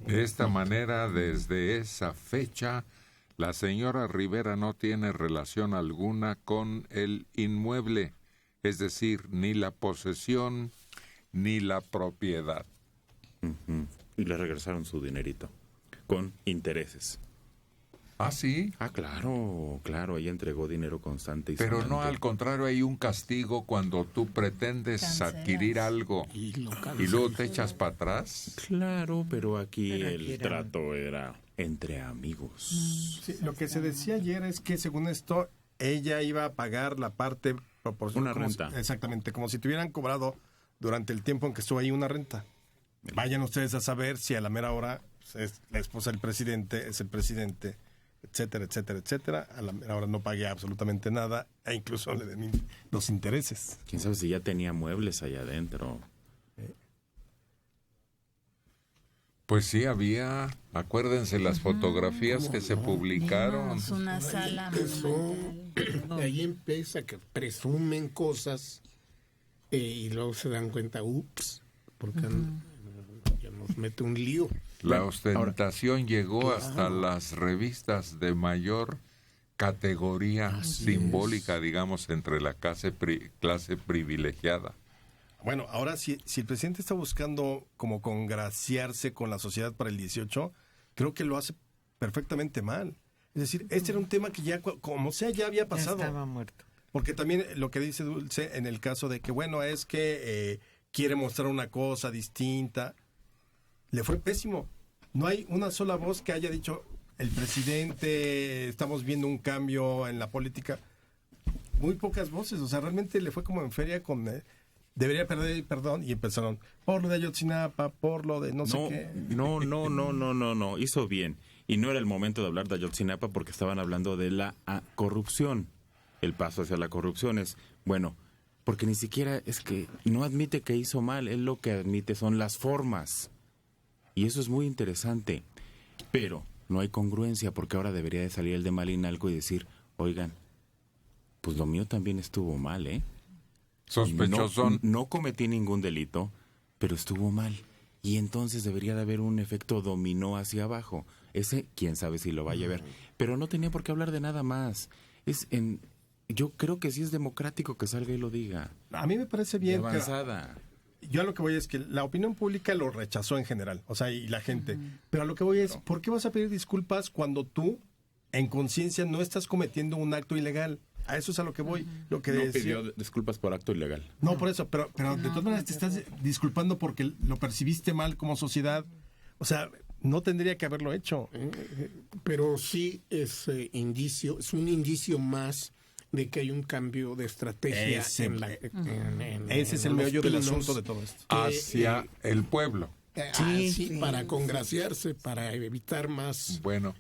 De esta manera, desde esa fecha, la señora Rivera no tiene relación alguna con el inmueble, es decir, ni la posesión ni la propiedad. Uh-huh. Y le regresaron su dinerito, con intereses. ¿Ah, sí? Ah, claro, ella entregó dinero constante y pero sonante. No, al contrario, hay un castigo cuando tú pretendes adquirir algo y luego te echas para atrás. Claro, pero aquí el trato era entre amigos. Sí, lo que se decía ayer es que según esto, ella iba a pagar la parte proporcional. Una renta. Exactamente, como si te hubieran cobrado durante el tiempo en que estuvo ahí una renta. Vayan ustedes a saber si a la mera hora es la esposa del presidente, es el presidente, etcétera, etcétera, etcétera. A la mera hora no pagué absolutamente nada e incluso le den los intereses. ¿Quién sabe si ya tenía muebles allá adentro? Pues sí, había, acuérdense las fotografías que se publicaron. Vimos una sala. Ahí empieza que presumen cosas y luego se dan cuenta, ups, porque ya nos mete un lío. La ostentación llegó hasta las revistas de mayor categoría simbólica, digamos, entre la clase privilegiada. Bueno, ahora si el presidente está buscando como congraciarse con la sociedad para el 18, creo que lo hace perfectamente mal. Es decir, este era un tema que ya, como sea, ya había pasado. Ya estaba muerto. Porque también lo que dice Dulce en el caso de que, bueno, es que quiere mostrar una cosa distinta, le fue pésimo. No hay una sola voz que haya dicho, el presidente, estamos viendo un cambio en la política. Muy pocas voces, o sea, realmente le fue como en feria con... debería pedir perdón, y empezaron por lo de Ayotzinapa, por lo de no sé qué. No, hizo bien. Y no era el momento de hablar de Ayotzinapa porque estaban hablando de la corrupción. El paso hacia la corrupción es, bueno, porque ni siquiera es que no admite que hizo mal, él lo que admite son las formas. Y eso es muy interesante. Pero no hay congruencia porque ahora debería de salir el de Malinalco y decir, oigan, pues lo mío también estuvo mal, ¿eh? Sospechoso. No cometí ningún delito, pero estuvo mal. Y entonces debería de haber un efecto dominó hacia abajo. Ese, quién sabe si lo vaya a ver. Pero no tenía por qué hablar de nada más. Yo creo que sí es democrático que salga y lo diga. A mí me parece bien. De avanzada. Yo a lo que voy es que la opinión pública lo rechazó en general, o sea, y la gente. Pero a lo que voy es, ¿por qué vas a pedir disculpas cuando tú, en conciencia, no estás cometiendo un acto ilegal? A eso es a lo que voy. Lo que no decía. pidió disculpas por acto ilegal. No, por eso, pero de todas maneras te estás disculpando porque lo percibiste mal como sociedad. O sea, no tendría que haberlo hecho. Pero sí es un indicio más de que hay un cambio de estrategia. Ese es el meollo del asunto de todo esto. Hacia el pueblo. Sí, para congraciarse, para evitar más. Bueno,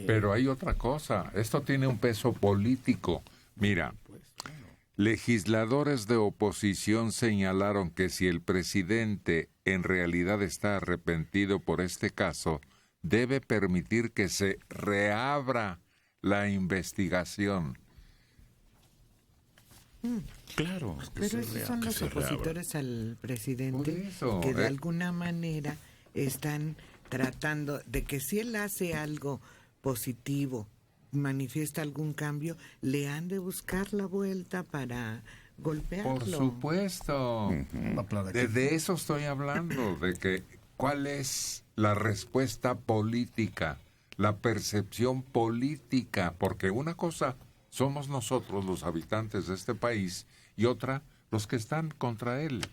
pero hay otra cosa. Esto tiene un peso político. Mira, legisladores de oposición señalaron que si el presidente en realidad está arrepentido por este caso, debe permitir que se reabra la investigación. Claro. Pero esos son los opositores al presidente que de alguna manera están tratando de que si él hace algo positivo, manifiesta algún cambio, le han de buscar la vuelta para golpearlo. Por supuesto. De eso estoy hablando, de que cuál es la respuesta política, la percepción política, porque una cosa somos nosotros los habitantes de este país y otra los que están contra él.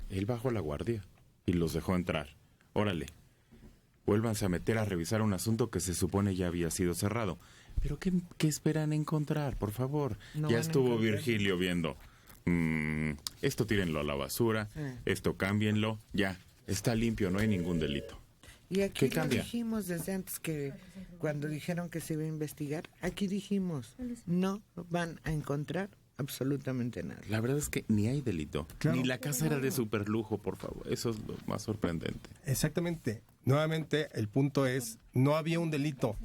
Él bajó la guardia y los dejó entrar. Órale, vuélvanse a meter a revisar un asunto que se supone ya había sido cerrado. ¿Pero qué esperan encontrar, por favor? No ya estuvo Virgilio viendo. Esto tírenlo a la basura, esto cámbienlo, ya, está limpio, no hay ningún delito. Y aquí lo dijimos desde antes, que cuando dijeron que se iba a investigar, aquí dijimos, no van a encontrar absolutamente nada. La verdad es que ni hay delito, ni la casa era de superlujo, por favor, eso es lo más sorprendente. Exactamente, nuevamente el punto es, no había un delito.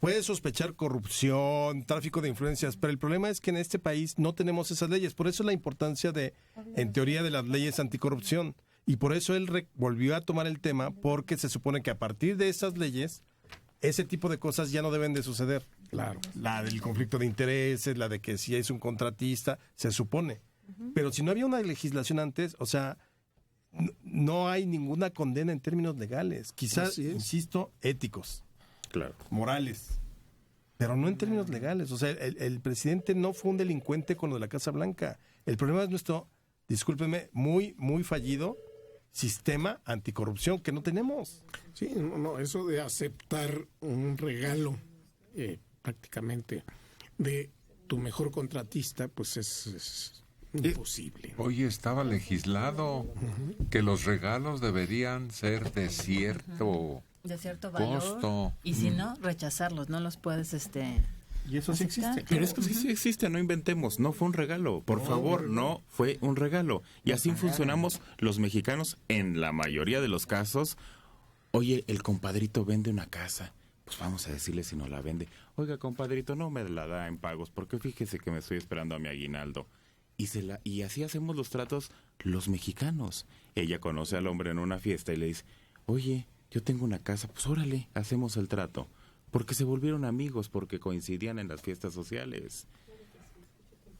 Puedes sospechar corrupción, tráfico de influencias, pero el problema es que en este país no tenemos esas leyes, por eso la importancia en teoría, de las leyes anticorrupción. Y por eso él volvió a tomar el tema, porque se supone que a partir de esas leyes, ese tipo de cosas ya no deben de suceder. Claro. La del conflicto de intereses, la de que si es un contratista, se supone. Pero si no había una legislación antes, o sea, no hay ninguna condena en términos legales. Quizás, insisto, éticos. Claro. Morales. Pero no en términos legales. O sea, el presidente no fue un delincuente con lo de la Casa Blanca. El problema es nuestro, discúlpeme, muy, muy fallido sistema anticorrupción que no tenemos. Sí, no, eso de aceptar un regalo prácticamente de tu mejor contratista, pues es imposible. Hoy estaba legislado que los regalos deberían ser de cierto valor, costo. Y si no, rechazarlos, no los puedes Y eso sí existe. Pero es que sí existe, no inventemos, no fue un regalo, por favor, no fue un regalo. Y así funcionamos los mexicanos en la mayoría de los casos. Oye, el compadrito vende una casa, pues vamos a decirle si no la vende. Oiga, compadrito, no me la da en pagos, porque fíjese que me estoy esperando a mi aguinaldo. Y así hacemos los tratos los mexicanos. Ella conoce al hombre en una fiesta y le dice, oye, yo tengo una casa, pues órale, hacemos el trato. Porque se volvieron amigos, porque coincidían en las fiestas sociales.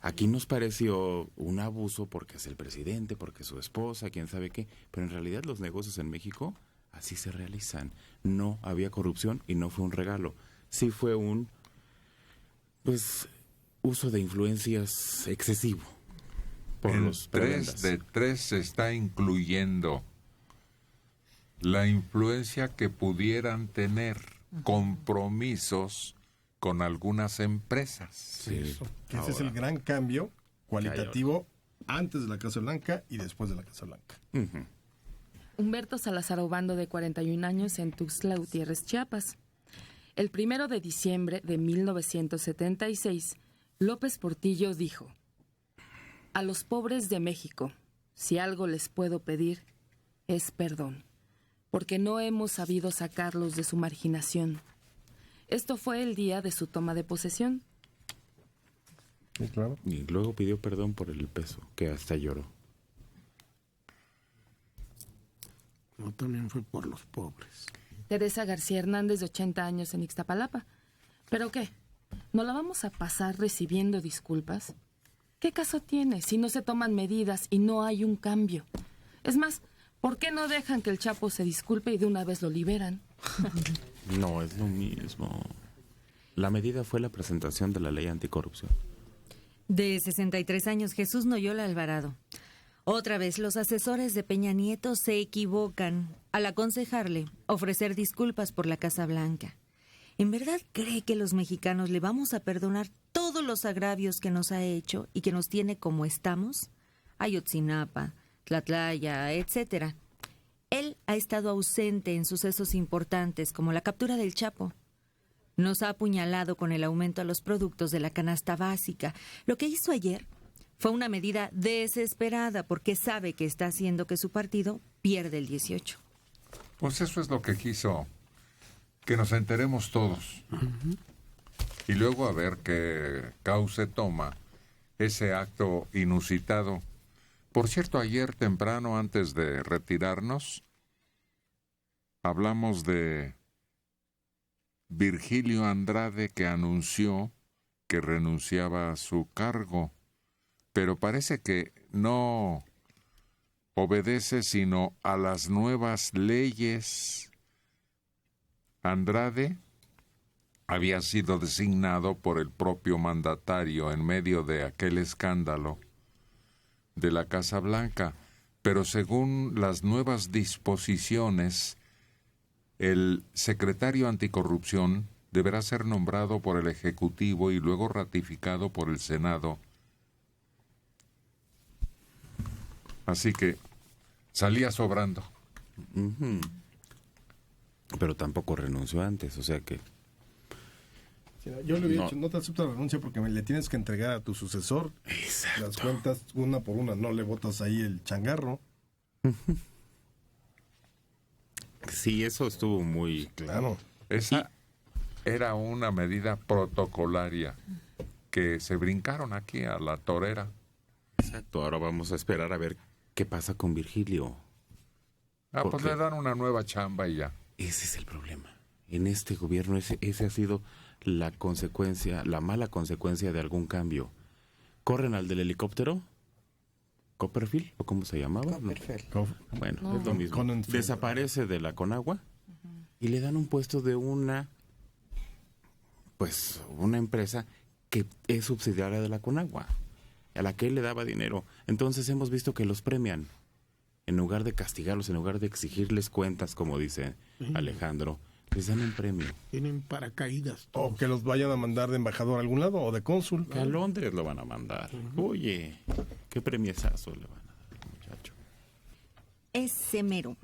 Aquí nos pareció un abuso porque es el presidente, porque es su esposa, quién sabe qué. Pero en realidad los negocios en México así se realizan. No había corrupción y no fue un regalo. Sí fue un, uso de influencias excesivo por los prebendas. 3 de 3 se está incluyendo la influencia que pudieran tener compromisos con algunas empresas. Sí. Ese es el gran cambio cualitativo antes de la Casa Blanca y después de la Casa Blanca. Humberto Salazar Obando, de 41 años, en Tuxtla Gutiérrez, Chiapas. El 1 de diciembre de 1976, López Portillo dijo: a los pobres de México, si algo les puedo pedir, es perdón, porque no hemos sabido sacarlos de su marginación. Esto fue el día de su toma de posesión. Sí, claro. Y luego pidió perdón por el peso, que hasta lloró. No, también fue por los pobres. Teresa García Hernández, de 80 años, en Ixtapalapa. ¿Pero qué? ¿No la vamos a pasar recibiendo disculpas? ¿Qué caso tiene si no se toman medidas y no hay un cambio? Es más, ¿por qué no dejan que el Chapo se disculpe y de una vez lo liberan? No, es lo mismo. La medida fue la presentación de la ley anticorrupción. De 63 años, Jesús Noyola Alvarado. Otra vez, los asesores de Peña Nieto se equivocan al aconsejarle ofrecer disculpas por la Casa Blanca. ¿En verdad cree que los mexicanos le vamos a perdonar todos los agravios que nos ha hecho y que nos tiene como estamos? Ayotzinapa, Tlatlaya, etcétera. Él ha estado ausente en sucesos importantes como la captura del Chapo. Nos ha apuñalado con el aumento a los productos de la canasta básica. Lo que hizo ayer fue una medida desesperada porque sabe que está haciendo que su partido pierda el 18. Pues eso es lo que quiso, que nos enteremos todos. Y luego a ver qué cauce toma ese acto inusitado. Por cierto, ayer temprano, antes de retirarnos, hablamos de Virgilio Andrade, que anunció que renunciaba a su cargo, pero parece que no obedece sino a las nuevas leyes. Andrade había sido designado por el propio mandatario en medio de aquel escándalo de la Casa Blanca, pero según las nuevas disposiciones, el secretario anticorrupción deberá ser nombrado por el Ejecutivo y luego ratificado por el Senado. Así que salía sobrando. Pero tampoco renunció antes, o sea que... Yo le había dicho, no te acepto la renuncia porque le tienes que entregar a tu sucesor. Exacto. Las cuentas una por una, no le botas ahí el changarro. Sí, eso estuvo muy... Claro. Esa era una medida protocolaria que se brincaron aquí a la torera. Exacto, ahora vamos a esperar a ver qué pasa con Virgilio. Pues le dan una nueva chamba y ya. Ese es el problema. En este gobierno ese ha sido la consecuencia, la mala consecuencia de algún cambio. Corren al del helicóptero, Copperfield, ¿o cómo se llamaba? Bueno, es lo mismo. Desaparece de la Conagua y le dan un puesto de una empresa que es subsidiaria de la Conagua, a la que él le daba dinero. Entonces hemos visto que los premian. En lugar de castigarlos, en lugar de exigirles cuentas, como dice Alejandro, les dan un premio. Tienen paracaídas. O que los vayan a mandar de embajador a algún lado o de cónsul. Que a Londres lo van a mandar. Oye, qué premiesazo le van a dar al muchacho. Ese mero.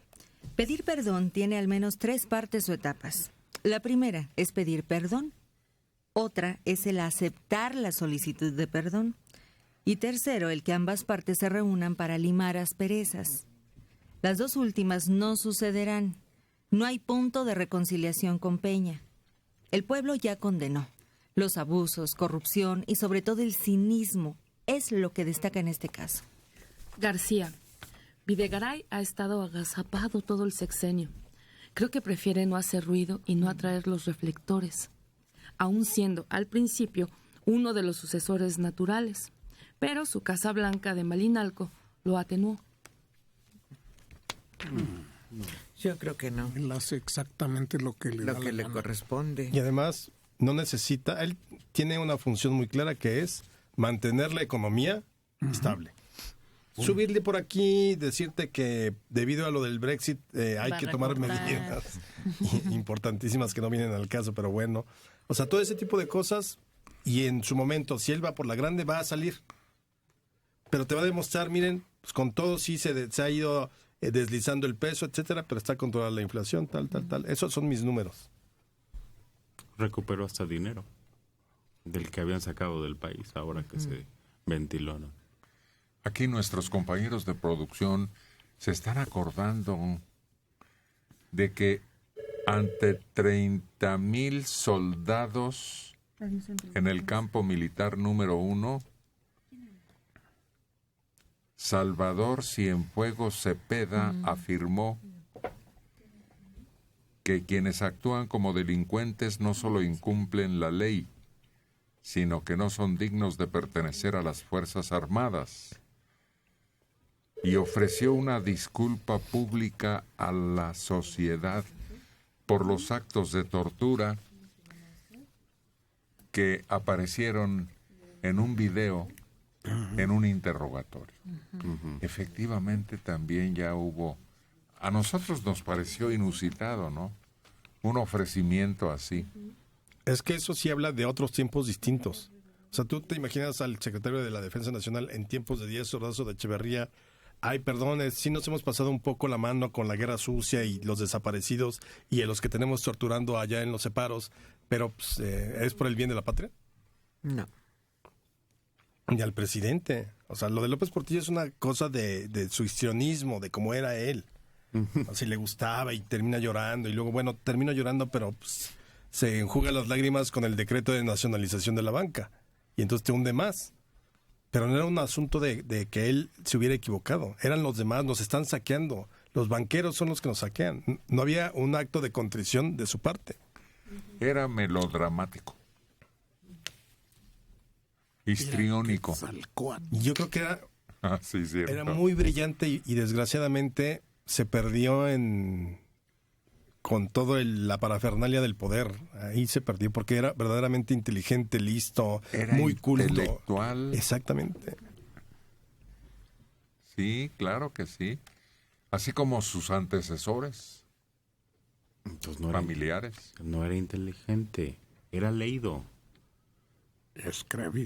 Pedir perdón tiene al menos 3 partes o etapas. La primera es pedir perdón. Otra es el aceptar la solicitud de perdón. Y tercero, el que ambas partes se reúnan para limar asperezas. Las 2 últimas no sucederán. No hay punto de reconciliación con Peña. El pueblo ya condenó. Los abusos, corrupción y sobre todo el cinismo es lo que destaca en este caso. García, Videgaray ha estado agazapado todo el sexenio. Creo que prefiere no hacer ruido y no atraer los reflectores, aun siendo al principio uno de los sucesores naturales. Pero su Casa Blanca de Malinalco lo atenuó. Yo creo que no. Él hace exactamente lo que le corresponde. Y además, no necesita, él tiene una función muy clara que es mantener la economía estable. Subirle por aquí, decirte que debido a lo del Brexit hay que tomar medidas importantísimas que no vienen al caso, pero bueno. O sea, todo ese tipo de cosas, y en su momento, si él va por la grande, va a salir. Pero te va a demostrar, miren, pues con todo sí se ha ido deslizando el peso, etcétera, pero está controlada la inflación, tal. Esos son mis números. Recuperó hasta dinero del que habían sacado del país, ahora que se ventiló, ¿no? Aquí nuestros compañeros de producción se están acordando de que ante 30,000 soldados en el campo militar número 1, Salvador Cienfuegos Cepeda afirmó que quienes actúan como delincuentes no solo incumplen la ley, sino que no son dignos de pertenecer a las Fuerzas Armadas. Y ofreció una disculpa pública a la sociedad por los actos de tortura que aparecieron en un video en un interrogatorio. Efectivamente también ya hubo, a nosotros nos pareció inusitado, ¿no? Un ofrecimiento así. Es que eso sí habla de otros tiempos distintos. O sea, tú te imaginas al secretario de la Defensa Nacional en tiempos de Díaz Ordaz de Echeverría. Ay, perdón, sí nos hemos pasado un poco la mano con la guerra sucia y los desaparecidos y a los que tenemos torturando allá en los separos, pero pues, ¿es por el bien de la patria? No. Y al presidente. O sea, lo de López Portillo es una cosa de su histrionismo, de cómo era él. Así le gustaba y termina llorando. Y luego, bueno, termina llorando, pero pues, se enjuga las lágrimas con el decreto de nacionalización de la banca. Y entonces te hunde más. Pero no era un asunto de que él se hubiera equivocado. Eran los demás, nos están saqueando. Los banqueros son los que nos saquean. No había un acto de contrición de su parte. Era melodramático. Histriónico. Yo creo que era muy brillante y desgraciadamente se perdió con todo la parafernalia del poder. Ahí se perdió porque era verdaderamente inteligente, listo, era muy culto. Intelectual. Exactamente. Sí, claro que sí. Así como sus antecesores. Entonces familiares. No era inteligente, era leído.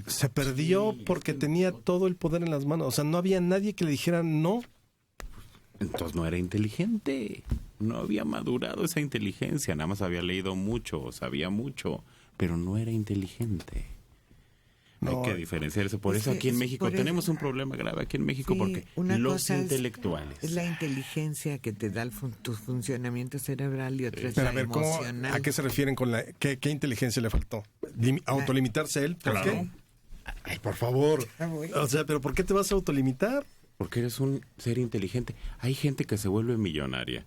Se perdió porque tenía todo el poder en las manos. O sea, no había nadie que le dijera no. Entonces no era inteligente. No había madurado esa inteligencia. Nada más había leído mucho, sabía mucho, pero no era inteligente. No, hay que diferenciar eso. Por eso aquí en México tenemos un problema grave aquí en México, porque los intelectuales. Es la inteligencia que te da tu funcionamiento cerebral y otra es la emocional. ¿A qué se refieren con qué inteligencia le faltó? ¿Autolimitarse él? ¿Por qué? Ay, por favor. O sea, ¿pero por qué te vas a autolimitar? porque eres un ser inteligente. Hay gente que se vuelve millonaria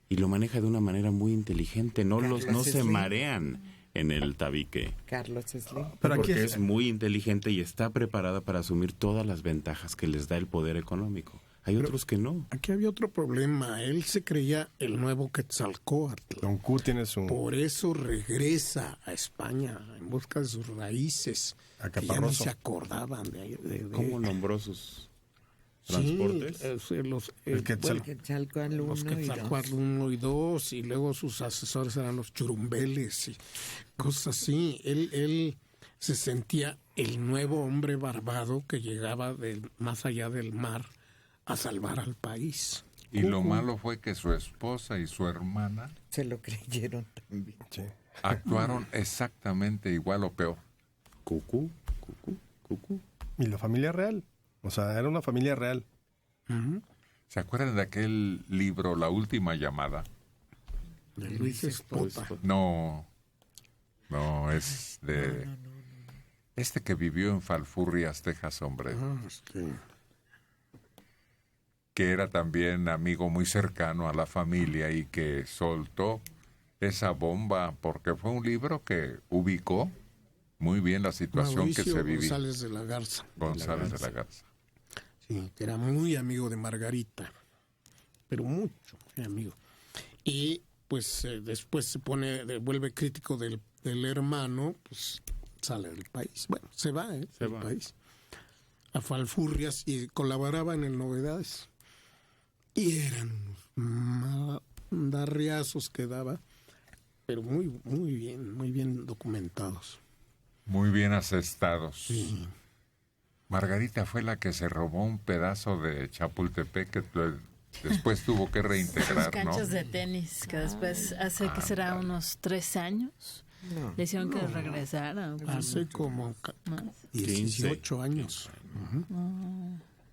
y lo maneja de una manera muy inteligente, no se marean en el tabique. Carlos Slim. Porque es muy inteligente y está preparada para asumir todas las ventajas que les da el poder económico. Hay otros que no. Aquí había otro problema. Él se creía el nuevo Quetzalcóatl. Don Q tiene su... Por eso regresa a España en busca de sus raíces. Que ya no se acordaban de ¿Cómo nombró sus transportes? El Quetzalcóatl 1 y 2, y luego sus asesores eran los churumbeles y cosas así. Él se sentía el nuevo hombre barbado que llegaba más allá del mar a salvar al país. Y lo malo fue que su esposa y su hermana se lo creyeron también. Sí. Actuaron exactamente igual o peor. Cucú. Y la familia real. O sea, era una familia real. Uh-huh. ¿Se acuerdan de aquel libro, La Última Llamada? De Luis Espota. No, es de... No. Este que vivió en Falfurrias, Texas, hombre. Que era también amigo muy cercano a la familia y que soltó esa bomba porque fue un libro que ubicó muy bien la situación Mauricio que se vivía. González de la Garza. González de la Garza. Sí, que era muy amigo de Margarita, pero mucho amigo. Y pues después se vuelve crítico del hermano, pues sale del país. Bueno, se va del país a Falfurrias y colaboraba en el Novedades. Y eran unos mandarriazos que daba, pero muy bien documentados. Muy bien asestados. Sí. Margarita fue la que se robó un pedazo de Chapultepec que después tuvo que reintegrar, Los canchos de tenis, que después hace que será unos 3 años. Le hicieron que regresara. Hace como 18 años. Uh-huh.